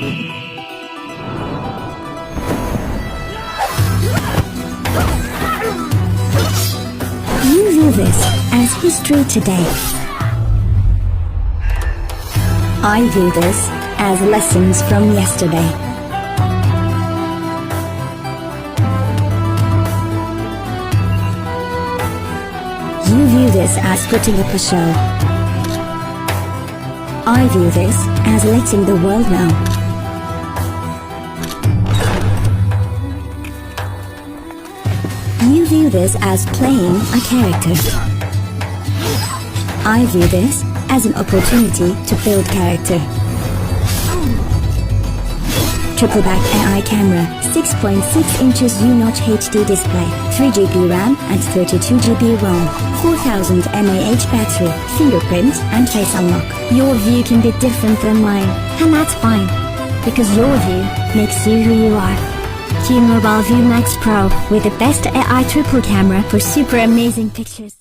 You view this as history today. I view this as lessons from yesterday. You view this as putting up a show. I view this as letting the world know. You view this as playing a character. I view this as an opportunity to build character. Triple back AI camera, 6.6 inches U-notch HD display, 3GB RAM and 32GB ROM, 4000 mAh battery, fingerprint and face unlock. Your view can be different than mine, and that's fine, because your view makes you who you are. QMobile View Max Pro with the best AI triple camera for super amazing pictures.